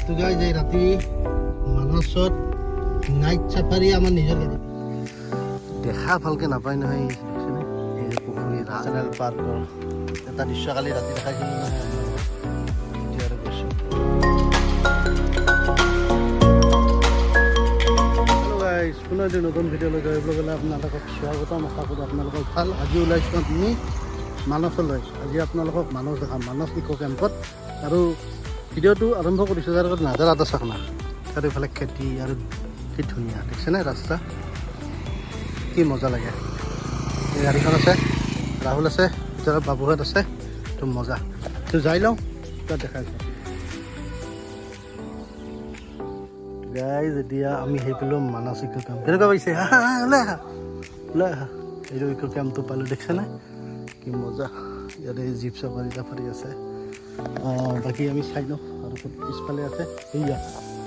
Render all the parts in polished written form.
তো গাইজ এই ৰাতি মানসত নাইট চাফাৰী আমাৰ নিজৰ গাড়ী দেখা ভালকৈ নাপায় নহয় এই যে পুখুৰী নেশ্যনেল পাৰ্কৰ এটা দৃশ্য কালি ৰাতি দেখাইছিলোঁ নহয় এতিয়া আৰু গৈছোঁ। হেল্ল' গাইজ পুনৰ এটি নতুন ভিডিঅ' লৈ যাবলৈ গ'লে আপোনালোকক স্বাগতম আশা কৰোঁ আপোনালোকক ভাল। আজি ওলাইছোঁ আমি মানসলৈ। আজি আপোনালোকক মানস দেখাম, মানস ইক' কেম্পত। আৰু ভিডিঅ'টো আৰম্ভ কৰিছোঁ যাৰ আগত নাজাৰা এটা চাওক না চাৰিওফালে খেতি আৰু কি ধুনীয়া দেখিছেনে ৰাস্তা, কি মজা লাগে। এই গাড়ীখন আছে, ৰাহুল আছে, যাৰ বাবুহঁত আছে, তো মজা। তো যাই লওঁ তাত দেখাইছোঁ গাইজ। এতিয়া আমি সেই পেলোঁ মানস ইক' কেম্প। কেনেকুৱা পাইছে? ওলাই আহা ওলাই আহা। এইটো ইক' কেম্পটো পালোঁ দেখিছেনে, কি মজা। ইয়াতে জীপ চাফাৰী তাফাৰী আছে। বাকী আমি চাই লওঁ আৰু পিছফালে আছে এইয়া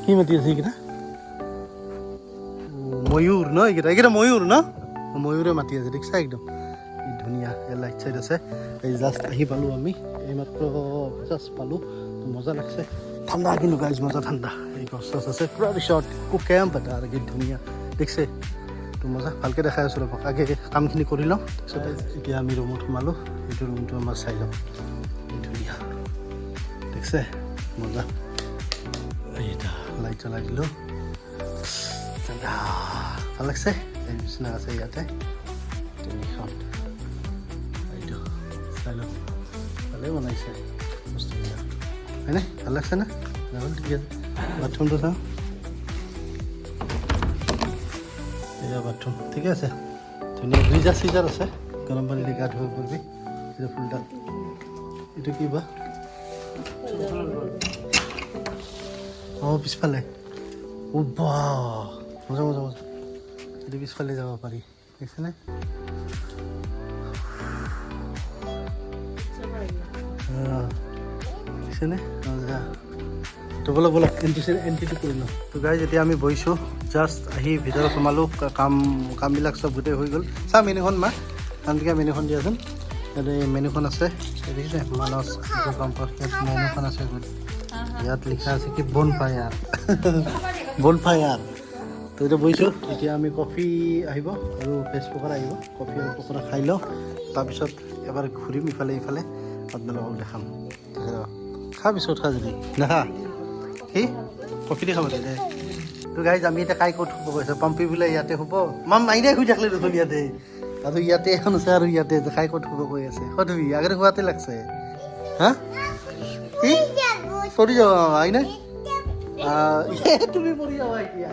কি মাতি আছে এইকেইটা ময়ূৰ ন, এইকেইটা ময়ূৰ ন, ময়ূৰে মাতি আছে দেখিছা একদম কি ধুনীয়া। এই লাইট চাইড আছে। এই জাষ্ট আহি পালোঁ আমি, এইমাত্ৰ জাষ্ট পালোঁ, মজা লাগছে। ঠাণ্ডা কিন্তু গাইজ মজা ঠাণ্ডা। এই গছ চছ আছে পুৰা ৰিচৰ্ট ইক' কেম্প এটা আৰু কি ধুনীয়া দেখিছে, তো মজা ভালকৈ দেখাই আছোঁ ৰ'ব। আগে কামখিনি কৰি লওঁ তাৰপিছতে এতিয়া আমি ৰুমত সোমালোঁ। এইটো ৰুমটো আমাৰ চাই লওঁ, এই ধুনীয়া দেখছে মজা। এইটা লাইট জ্বলাই দিলোঁ, ভাল লাগছে। এই বিচনা আছে ইয়াতে তিনিখন, এইটো চাই লওঁ ভালেই বনাইছে বস্তুবিলাক হয়নে, ভাল লাগছে না? ঠিক আছে। বাথৰুমটো চাওঁ, এয়া বাথৰুম ঠিকে আছে, ধুনীয়া। গ্ৰিজাৰ চিজাৰ আছে, গৰম পানী দি গা ধুব পাৰিবি। এইটো ফুলডাল, এইটো কি বা অঁ পিছফালে মজা মজা মজা। এইটো পিছফালে যাব পাৰি দেখিছেনে, দেখিছেনে মজা। তো বলক বলক এণ্ট্ৰিটো কৰি লওঁ। তো গাইজ এতিয়া আমি বহিছোঁ, জাষ্ট আহি ভিতৰত সোমালোঁ। কামবিলাক চব গোটেই হৈ গ'ল। চা মেনুখন মা শান্তিকা মেনুখন দিয়াচোন। ইয়াতে মেনুখন আছে দেখিছে, মানস ইক' কেম্পৰ মেনুখন আছে। ইয়াত লিখা আছে কি বনফায়াৰ বনফায়াৰ। তো এতিয়া বহিছোঁ। এতিয়া আমি কফি আহিব আৰু ভেজ পকৰা আহিব। কফি আৰু পকৰা খাই লওঁ, তাৰপিছত এবাৰ ঘূৰিম ইফালে ইফালে, আপোনালোকক দেখাম। খা পিছত খা যদি নাখা কি কফি দি খাব দে। তো গাইজ আমি এতিয়া কাই ক'ত শুব গৈছোঁ, পম্পী বোলে ইয়াতে শুব। মাম মাইনাই শুই থাকিলে দেখোন ইয়াতে, আৰু ইয়াতে এখন আছে আৰু ইয়াতে কাই ক'ত শুব কৈ আছে। সধুবি আগতে শুৱাতে লাগছে হা কি পৰি যাব আইনা তুমি পৰি যাবা এতিয়া।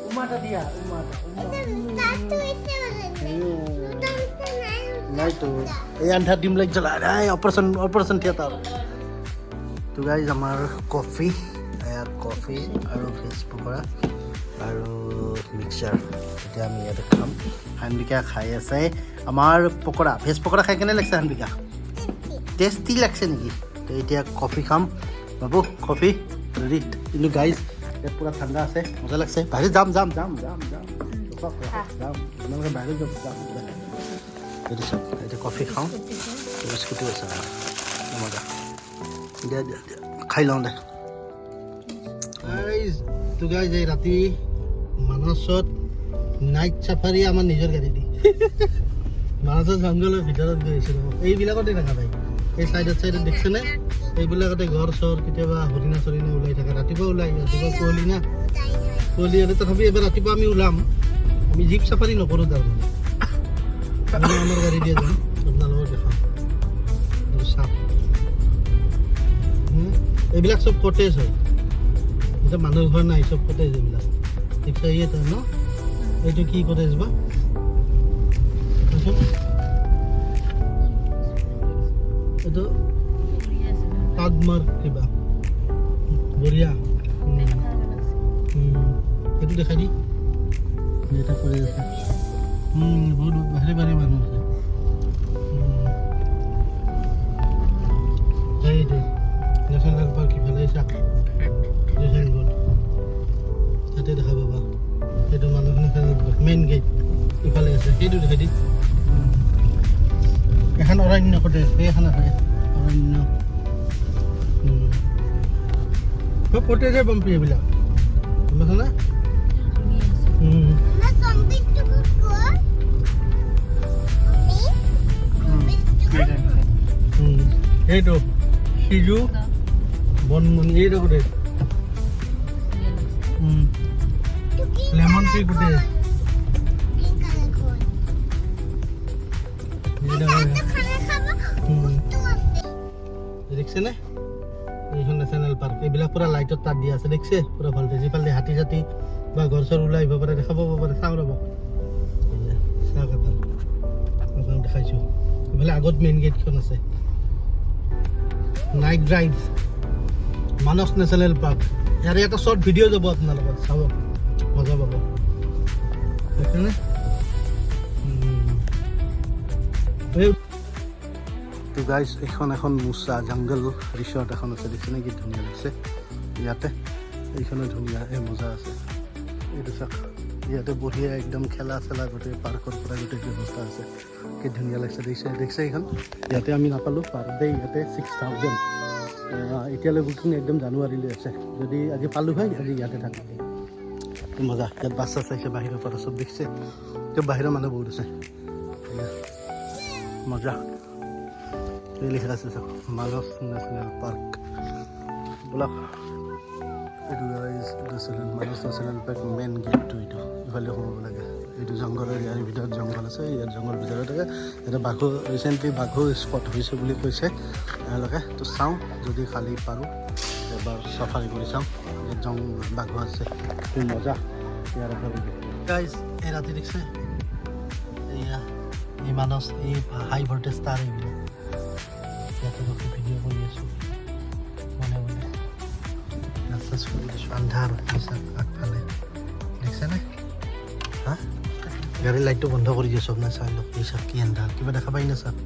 উমাটা দিয়া নাইতো এই আন্ধাৰ ডিম লাইট জ্বলা নাই। Operation theatre. তো গাইজ আমাৰ কফি, ইয়াত কফি আৰু ভেজ পকৰা আৰু মিক্সাৰ। এতিয়া আমি ইয়াতে খাম। হানবিকা খাই আছে আমাৰ পকৰা, ভেজ পকৰা খাই কেনে লাগিছে হানবিকা? টেষ্টি লাগছে নেকি? তো এতিয়া কফি খাম। বাবু কফি ৰেডি। কিন্তু গাইজ ইয়াত পূৰা ঠাণ্ডা আছে, মজা লাগছে। বাহিৰত যাম আপোনালোকে বাহিৰত যাম। এইটো চাওক, এতিয়া কফি খাওঁ, বিস্কুটো আছে মজা। দিয়া দিয়া দিয়া খাই লওঁ দে গাইজ। তো গাইজ এই ৰাতি মানসত নাইট চাফাৰী আমাৰ নিজৰ গাড়ী দি মানসৰ জংঘলৰ ভিতৰত গৈ আছিলোঁ। এইবিলাকতে দেখা পায়, এই চাইডত দেখিছেনে? এইবিলাকতে ঘৰ চৰ, কেতিয়াবা হৰিণা চৰিণা ওলাই থাকে। ৰাতিপুৱা ওলাই, ৰাতিপুৱা কুঁৱলী না, কুঁৱলী হ'লে তথাপি এবাৰ ৰাতিপুৱা আমি ওলাম। আমি জীপ চাফাৰী নকৰোঁ তাৰমানে, আমি আমাৰ গাড়ী দিয়ে যাম, আপোনালোকক দেখাম। চাওক এইবিলাক চব কটেজ হয়, এতিয়া মানুহৰ ঘৰ নাই, চব কটেজ এইবিলাক দেখিছা। ইয়াতে ন এইটো কি কটেজ বা এইটো পাগমাৰ কিবা বঢ়িয়া। এইটো দেখাই দি এটা কৰি আছে। বহুত বাহিৰে বাহিৰে মানুহ আছে। এইটো নেশ্যনেল পাৰ্ক ইফালে চাওক, তাতে দেখা পাবা। সেইটো মানুহখিনি মেইন গেট ইফালে আছে, সেইটো দেখাই দি। এখন অৰণ্য কটেজ, সেইখন আছে অৰণ্য। পটেজে পম্পি এইবিলাক গম পাইছা না এইটো সিজু বনমুনি এইটো গোটেই লেমন ট্রি গোটেই দেখছেনে এইখন নেশ্যনেল পাৰ্ক এইবিলাক পুৰা লাইটত তাত দিয়া আছে দেখছে পুৰা ভালতে যিফালে হাতী চাতি বা ঘৰ চৰ ওলাই আহিব পাৰে দেখাব পাৰে চাওঁ ৰ'ব চাহ কাটাৰ আপোনাক দেখাইছোঁ এইফালে আগত মেইন গেটখন আছে নাইট ড্ৰাইভ মানস নেশ্যনেল পাৰ্ক ইয়াৰে এটা শ্বৰ্ট ভিডিঅ' যাব আপোনালোকৰ চাব মজা পাব দেখছেনে তো গাইজ এখন মুচা জংগল ৰিসৰ্ট এখন আছে দেখিছেনে কি ধুনীয়া লাগিছে ইয়াতে এইখনো ধুনীয়া মজা আছে এইটো চাওক ইয়াতে বঢ়িয়া একদম খেলা চেলা গোটেই পাৰ্কৰ পৰা গোটেই ব্যৱস্থা আছে কি ধুনীয়া লাগিছে দেখিছে এইখন ইয়াতে আমি নাপালোঁ পাৰ ডে ইয়াতে 6,000 এতিয়ালৈ বুকিং একদম জানুৱাৰীলৈ আছে যদি আজি পালোঁ হয় আজি ইয়াতে থাকোঁ মজা ইয়াত বাছ চাছ আহিছে বাহিৰৰ পৰা চব দেখিছে এতিয়া বাহিৰৰ মানুহ বহুত আছে মজা এই লিখা আছে চাওক মানস নেশ্যনেল পাৰ্ক বোলক এইটো মানস নেশ্যনেল পাৰ্ক মেইন গেটটো এইটো ইফালে সোমাব লাগে এইটো জংঘলৰ ইয়াৰ ভিতৰত জংঘল আছে ইয়াত জংঘল ভিতৰত থাকে এটা বাঘো ৰিচেণ্টলি বাঘো স্পট হৈছে বুলি কৈছে এওঁলোকে তো চাওঁ যদি খালি পাৰোঁ এবাৰ চাফাৰী কৰি চাওঁ ইয়াত বাঘো আছে এই মজা ইয়াৰ গাইজ এই ৰাতি দেখিছে এয়া এই মানস এই হাই ভল্টেজ তাৰ এইবিলাক ইয়াতে ৰখি ভিডিঅ' কৰি আছোঁ মনে মনে ৰাস্তা কৰি আছোঁ আন্ধাৰ আগফালে দেখিছেনে হা গাড়ীৰ লাইটটো বন্ধ কৰি দিয়ে চব নাই চাই লওক এই চাওক কি আন্ধাৰ কিবা দেখা পাই না চাওক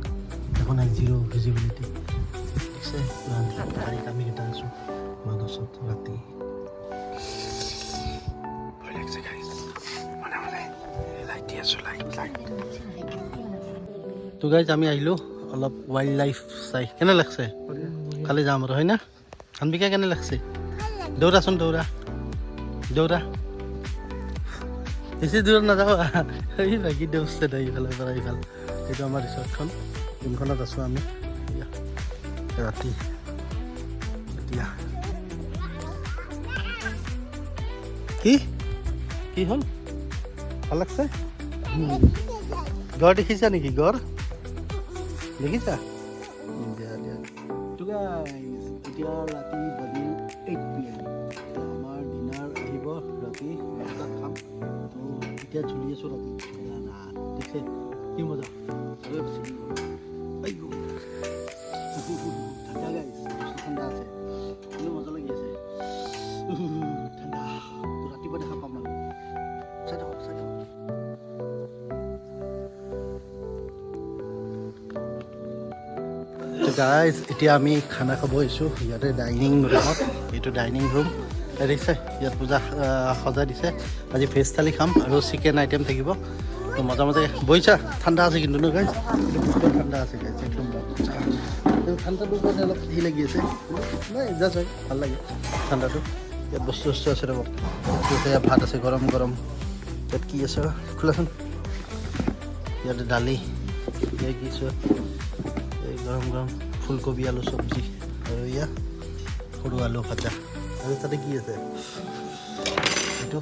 এখন এক জিৰ' ভিজিবিলিটি দেখিছে গাড়ীত আমি কেইটা আছোঁ মানসত ৰাতি ভয় লাগিছে গাইজ মনে মনে লাইট দি আছোঁ লাইট তো গাইজ আমি আহিলোঁ অলপ ৱাইল্ড লাইফ চাই কেনে লাগছে কালি যাম আৰু হয় না হানবিকা কেনে লাগছে দৌৰাচোন দৌৰা বেছি দূৰত নাযাওঁ এই বাকী দেউছে দে ইফালৰ পৰা ইফাল এইটো আমাৰ ৰিচৰ্টখন যোনখনত আছোঁ আমি ৰাতি এতিয়া কি হ'ল ভাল লাগছে গড় দেখিছা নেকি গড় দেখিছা এতিয়া ৰাতি বাজি 8 PM আমাৰ ডিনাৰ আহিব ৰাতি 9টাত খাম তো এতিয়া ঝুলি আছোঁ ৰাতি দেখছে কি মজা ঠাণ্ডা গাইছ ঠাণ্ডা আছে কিন্তু মজা লাগি আছে ঠাণ্ডা তো ৰাতিপুৱা দেখা পাম আৰু চাই থাকক গাইজ এতিয়া আমি খানা খাব আহিছোঁ ইয়াতে ডাইনিং ৰুমত এইটো ডাইনিং ৰুম দেখিছে ইয়াত পূজা সজাই দিছে আজি ভেজ থালি খাম আৰু চিকেন আইটেম থাকিব তো মজা বহিছা ঠাণ্ডা আছে কিন্তু ন গাইজ ঠাণ্ডা আছে গাইজ একদম ঠাণ্ডাটো কাৰণে অলপ হেৰি লাগি আছে নাই এডজাষ্ট হয় ভাল লাগে ঠাণ্ডাটো ইয়াত বস্তু আছে ৰ'ব ইয়াত ভাত আছে গৰম ইয়াত কি আছে খোলাচোন ইয়াতে দালি কি আছে গৰম ফুলকবি আলু চব্জি আৰু এয়া সৰু আলু ভাজা আৰু তাতে কি আছে এইটো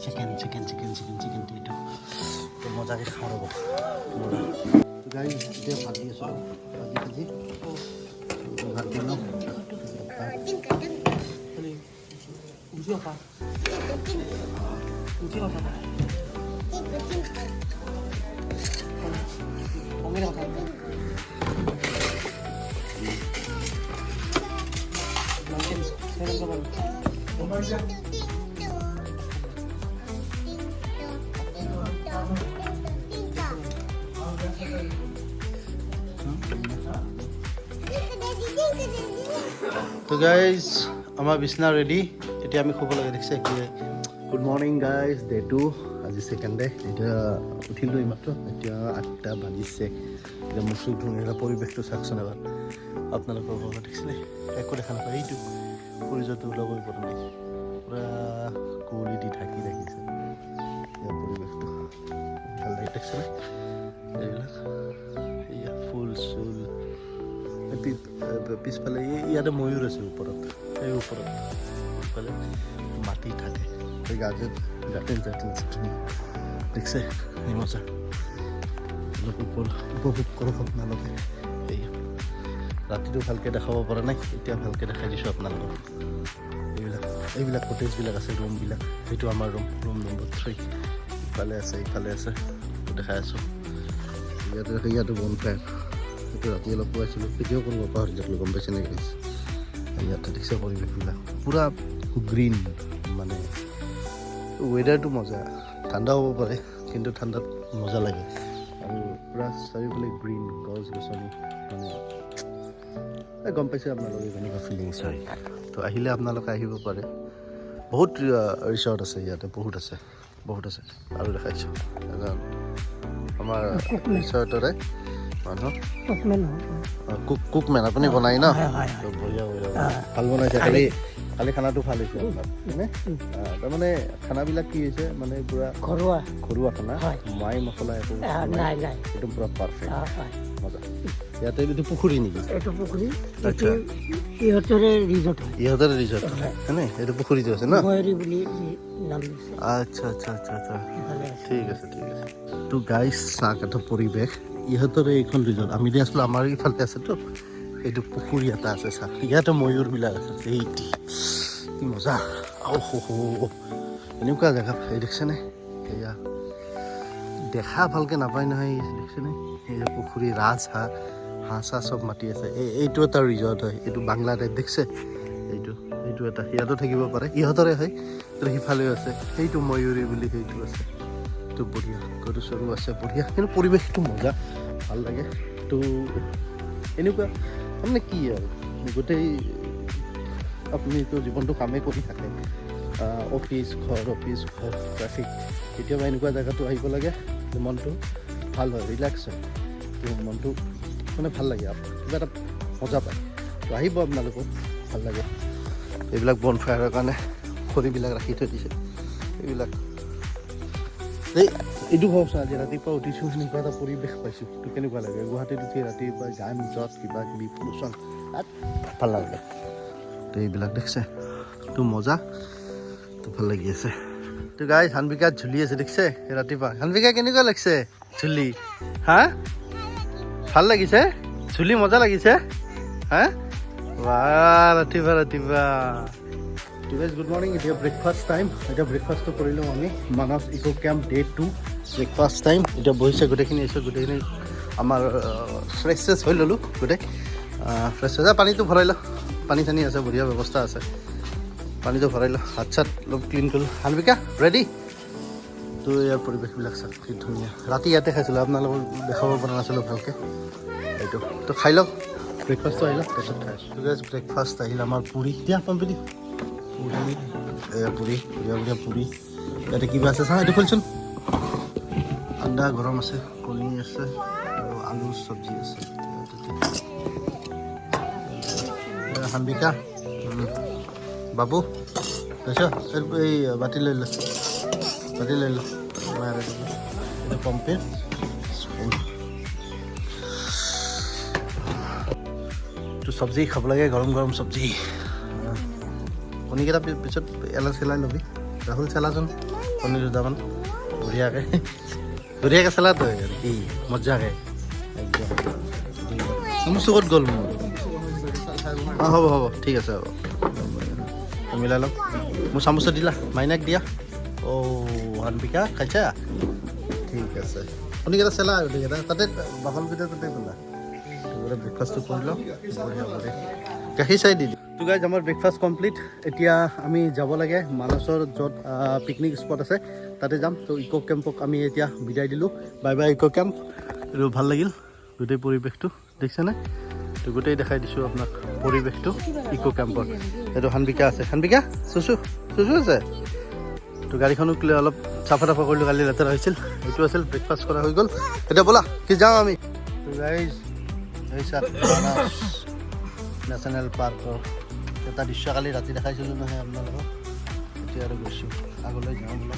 চিকেন এইটো তো মজাকৈ খাওঁ ৰ'ব গাড়ী এতিয়া ভাজি আছোঁ ভাজি ভাত বনাওঁ তো গাইজ আমাৰ বিছনা ৰেডি এতিয়া আমি শুব লাগে দেখিছে কি গুড মৰ্ণিং গাইজ ডে 2 আজি ছেকেণ্ড ডে এতিয়া উঠিলোঁ এইমাত্ৰ এতিয়া 8টা বাজিছে এতিয়া মুখ চুখ ধুই পৰিৱেশটো চাওকচোন এবাৰ আপোনালোকৰ ঘৰত দেখিছিলে একো দেখা নাপায় এইটো সূৰ্যটো ওলাবই পৰা নাই পূৰা কুঁৱলী দি ঢাকি ৰাখিছে ইয়াৰ পৰিৱেশটো ভাল লাগি দেখিছে এইবিলাক এয়া ফুল চুল পিছফালে ইয়াতে ময়ূৰ আছে ওপৰত এই ওপৰত পিছফালে মাটি থাকে এই গাৰ্ডেন আছে ধুনীয়া দেখিছে এই মজা উপভোগ কৰক আপোনালোকে এই ৰাতিটো ভালকৈ দেখাব পৰা নাই এতিয়া ভালকৈ দেখাই দিছোঁ আপোনালোকক এইবিলাক কটেজবিলাক আছে ৰুমবিলাক সেইটো আমাৰ ৰুম নম্বৰ 3 ইফালে আছে দেখাই আছোঁ ইয়াতো বন ফায়াৰ সেইটো ৰাতি অলপ পোৱাইছিলোঁ ভিডিঅ' কৰিব পাহৰি যাবলৈ গম পাইছে নেকি ইয়াতে দেখিছে পৰিৱেশবিলাক পূৰা গ্ৰীণ মানে ৱেডাৰটো মজা ঠাণ্ডা হ'ব পাৰে কিন্তু ঠাণ্ডাত মজা লাগে আৰু পূৰা চাৰিওফালে গ্ৰীণ গছ গছনি মানে গম পাইছে আপোনালোকে কেনেকুৱা ফিলিংছ হয় তো আহিলে আপোনালোকে আহিব পাৰে বহুত ৰিচৰ্ট আছে ইয়াতে বহুত আছে আৰু দেখাইছোঁ আমাৰ ৰিচৰ্টৰে মানুহ কুকমেন আপুনি বনাই ন বঢ়িয়া ভাল বনাইছে খালি খানাটো ভাল হৈছে তাৰমানে খানাবিলাক কি হৈছে মানে পূৰা ঘৰুৱা খানা মাই মছলা একো একদম পূৰা পাৰফেক্ট মজা ইয়াতে এইটো পুখুৰী নেকি ইহঁতৰে ৰিজৰ্ট হয়নে এইটো পুখুৰীটো আছে ন আচ্ছা ঠিক আছে তো গাইজ চাহকাঠৰ পৰিৱেশ ইহঁতৰে এইখন ৰিজৰ্ট আমি দিয়া আছিলোঁ আমাৰ ইফালে আছেতো এইটো পুখুৰী এটা আছে চাহ ইয়াতে ময়ূৰবিলাক আছে এইটি কি মজা এনেকুৱা জেগা এই দেখিছেনে এয়া দেখা ভালকৈ নাপায় নহয় দেখিছেনে এয়া পুখুৰী হাঁহ চাহ চব মাতি আছে এইটো এটা ৰিজৰ্ট হয় এইটো বাংলা টাইপ দেখিছে এইটো এটা ইয়াতো থাকিব পাৰে ইহঁতৰে হয় সিফালেও আছে সেইটো ময়ূৰী বুলি সেইটো আছে এইটো বঢ়িয়া গৰু চৰু আছে বঢ়িয়া কিন্তু পৰিৱেশটো মজা ভাল লাগে তো এনেকুৱা মানে কি আৰু গোটেই আপুনিতো জীৱনটো কামেই কৰি থাকে অফিচ ঘৰ ট্ৰেফিক কেতিয়াবা এনেকুৱা জেগাটো আহিব লাগে যে মনটো ভাল হয় ৰিলেক্স হয় তো মনটো মানে ভাল লাগে কিবা এটা মজা পায় তো আহিব আপোনালোকক ভাল লাগে এইবিলাক বন ফায়াৰৰ কাৰণে খৰিবিলাক ৰাখি থৈ দিছে এইবিলাক এইটো ভাবচোন আজি ৰাতিপুৱা উঠিছোঁ সেনেকুৱা এটা পৰিৱেশ পাইছোঁ তো কেনেকুৱা লাগে গুৱাহাটীত উঠি ৰাতিপুৱা যাম য'ত কিবা কিবি পলিউশ্যন ভাল লাগে তো এইবিলাক দেখিছে তো মজা তো ভাল লাগি আছে তো গাই হানবিকাত ঝুলি আছে দেখিছে ৰাতিপুৱা হানবিকা কেনেকুৱা লাগিছে ঝুলি হা ভাল লাগিছে ঝুলি মজা লাগিছে হা ৰাতিপুৱা গুড মৰ্ণিং এতিয়া ব্ৰেকফাষ্ট টাইম এতিয়া ব্ৰেকফাষ্টটো কৰিলোঁ আমি মানস ইক' কেম্প ডে 2 ব্ৰেকফাষ্ট টাইম এতিয়া বহিছে গোটেইখিনি আহিছে গোটেইখিনি আমাৰ ফ্ৰেছ হৈ ল'লোঁ গোটেই ফ্ৰেছ হৈ পানীটো ভৰাই লওঁ পানী চানী আছে বঢ়িয়া ব্যৱস্থা আছে পানীটো ভৰাই লওঁ হাত চাত অলপ ক্লিন কৰিলোঁ হানবিকা ৰেডি তো ইয়াৰ পৰিৱেশবিলাক চাওক কি ধুনীয়া ৰাতি ইয়াতে খাইছিলোঁ আপোনালোকক দেখাব পৰা নাছিলোঁ ভালকৈ এইটো তো খাই লওক ব্ৰেকফাষ্টটো আহিল তাৰপিছত খাইছোঁ ব্ৰেকফাষ্ট আহিল আমাৰ পুৰি দিয়া পাম্পিদি পুৰি বঢ়িয়া পুৰি ইয়াতে কিবা আছে চাওঁ এইটো খুলচোন আন্দা গৰম আছে কণী আছে আৰু আলু চব্জি আছে হানবিকা বাবু তাৰপিছত এই বাতি লৈ ল এইটো পম্পে তো চব্জি খাব লাগে গৰম চব্জি কণীকেইটা পিছত চেলাই ল'বি ৰাহুল চেলাচোন কণী দুটামান বঢ়িয়াকৈ চেলা তই কি মজাকৈ একদম মোৰ চুকত গ'ল মোৰ হ'ব ঠিক আছে হ'ব মিলাই লওক মোৰ চামুচত দিলা মাইনাক দিয়া হানবিকা খাইছা ঠিক আছে কণীকেইটা চেলা গোটেইকেইটা তাতে বাকলকেইটা তাতে পেলা ব্ৰেকফাষ্টটো কৰি লওঁ বঢ়িয়া গাখীৰ চাই দি তো গাইজ আমাৰ ব্ৰেকফাষ্ট কমপ্লিট এতিয়া আমি যাব লাগে মানসৰ য'ত পিকনিক স্পট আছে তাতে যাম তো ইক' কেম্পক আমি এতিয়া বিদায় দিলোঁ বাই ইক' কেম্প এইটো ভাল লাগিল গোটেই পৰিৱেশটো দেখিছেনে তো গোটেই দেখাই দিছোঁ আপোনাক পৰিৱেশটো ইক' কেম্পৰ এইটো হানবিকা আছে হানবিকা চুচু আছে তো গাড়ীখনো অলপ চাফা কৰিলোঁ কালি লেতেৰা হৈছিল এইটো আছিল ব্ৰেকফাষ্ট কৰা হৈ গ'ল এতিয়া ব'লা কি যাওঁ আমি তো গাইজ নেশ্যনেল পাৰ্কৰ এটা দৃশ্য কালি ৰাতি দেখাইছিলোঁ নহয় আপোনালোকক এতিয়া আৰু গৈছোঁ আগলৈ যাওঁ বোলো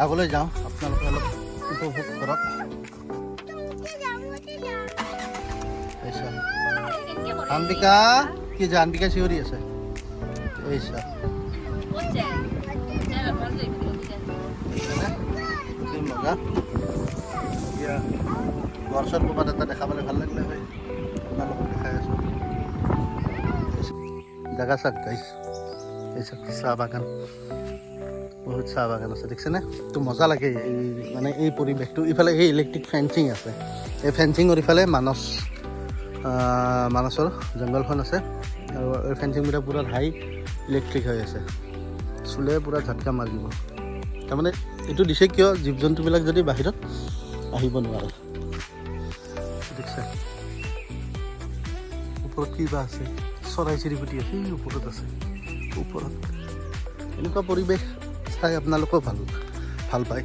আগলৈ যাওঁ আপোনালোকে অলপ উপভোগ কৰক আম্বিকা কি যে আম্বিকা চিঞৰি আছে এই চাওক মজা এতিয়া ঘৰ চৰ ক'ৰবাত এটা দেখা পালে ভাল লাগিলে হয় আপোনালোকক দেখাই আছোঁ জেগা চাওক গাইছ এই চাওক চাহ বাগান বহুত চাহ বাগান আছে দেখিছেনে তো মজা লাগে এই মানে এই পৰিৱেশটো ইফালে এই ইলেক্ট্ৰিক ফেঞ্চিং আছে এই ফেঞ্চিঙৰ ইফালে মানসৰ জংঘলখন আছে আৰু এই ফেঞ্চিংবিলাক পূৰা হাই ইলেক্ট্ৰিক হৈ আছে চুলে পূৰা ঝাটকা মাৰি দিব তাৰমানে এইটো দিছে কিয় জীৱ জন্তুবিলাক যদি বাহিৰত আহিব নোৱাৰে দেখিছে ওপৰত কিবা আছে চৰাই চিৰিকটি আছে সেই ওপৰত আছে ওপৰত এনেকুৱা পৰিৱেশ চাই আপোনালোকেও ভাল পায়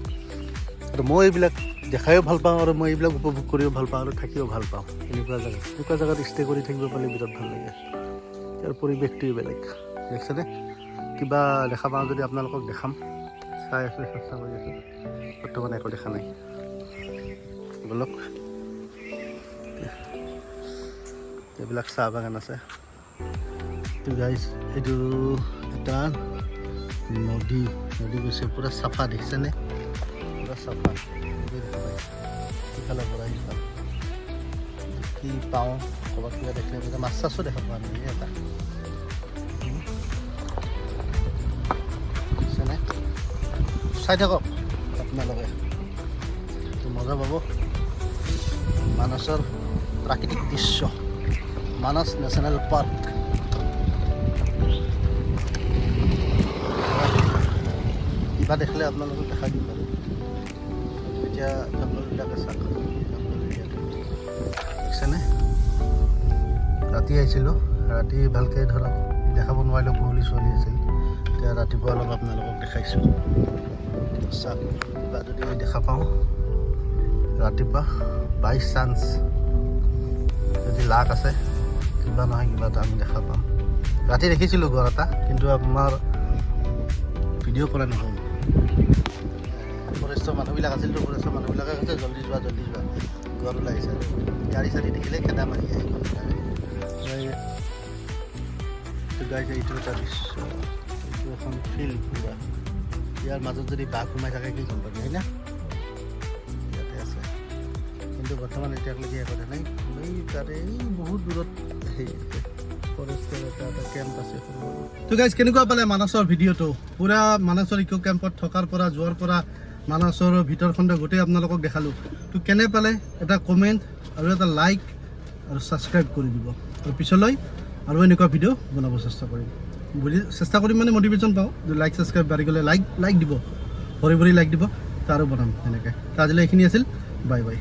আৰু মই এইবিলাক দেখায়ো ভাল পাওঁ আৰু মই এইবিলাক উপভোগ কৰিও ভাল পাওঁ আৰু থাকিও ভাল পাওঁ এনেকুৱা জেগাত ষ্টে কৰি থাকিব পাৰিলে বিৰাট ভাল লাগে ইয়াৰ পৰিৱেশটোৱে বেলেগ দেখিছেনে কিবা দেখা পাওঁ যদি আপোনালোকক দেখাম চাই আছোঁ চেষ্টা কৰি আছোঁ বৰ্তমান একো দেখা নাই বলক এইবিলাক চাহ বাগান আছে তো গাইজ এইটো এটা নদী গৈছে পূৰা চাফা দেখিছেনে পূৰা চাফা ইফালে পৰা ইফালে কি পাওঁ ক'ৰবাত কিবা দেখিলে মাছ চাছো দেখা পোৱা নাই এটা দেখিছেনে চাই থাকক আপোনালোকে তো মজা পাব মানসৰ প্ৰাকৃতিক দৃশ্য মানস নেশ্যনেল পাৰ্ক কিবা দেখিলে আপোনালোকক দেখাই দিম বাৰু এতিয়া জংঘলবিলাক আছে দেখিছেনে ৰাতি আহিছিলোঁ ৰাতি ভালকৈ ধৰক দেখাব নোৱাৰিলোঁ কুঁৱলী চুৱলী আছিল এতিয়া ৰাতিপুৱা অলপ আপোনালোকক দেখাইছোঁ চাওক কিবা যদি দেখা পাওঁ ৰাতিপুৱা বাই চান্স যদি লাক আছে কিবা নহয় কিবা এটা আমি দেখা পাম ৰাতি দেখিছিলোঁ ঘৰ এটা কিন্তু আমাৰ ভিডিঅ' কৰা নহ'ল ফৰেষ্টৰ মানুহবিলাক আছিল তো ফৰেষ্টৰ মানুহবিলাকে কৈছে জল্দি যোৱা ঘৰ ওলাই আহিছে গাড়ী চাড়ী দেখিলে খেদা মাৰি আহে এইটো এটা দৃশ্য এইটো এখন ফিল্ড পূৰা ইয়াৰ মাজত যদি বাঘ সোমাই থাকে কি গম পাবি হয় না ইয়াতে আছে কিন্তু বৰ্তমান এতিয়ালৈকে একো দেখা নাই এই তাতে বহুত দূৰত হেৰি ফৰেষ্টৰ এটা কেম্প আছে তো গাইজ কেনেকুৱা পালে মানসৰ ভিডিঅ'টো পূৰা মানসৰ ইক' কেম্পত থকাৰ পৰা যোৱাৰ পৰা মানসৰ ভিতৰখণ্ড গোটেই আপোনালোকক দেখালোঁ তো কেনে পালে এটা কমেণ্ট আৰু এটা লাইক আৰু ছাবস্ক্ৰাইব কৰি দিব আৰু পিছলৈ আৰু এনেকুৱা ভিডিঅ' বনাব চেষ্টা কৰিম মানে মটিভেশ্যন পাওঁ লাইক ছাবস্ক্ৰাইব বাঢ়ি গ'লে লাইক দিব ভৰি লাইক দিব তো আৰু বনাম এনেকৈ তো আজিলৈ এইখিনি আছিল বাই বাই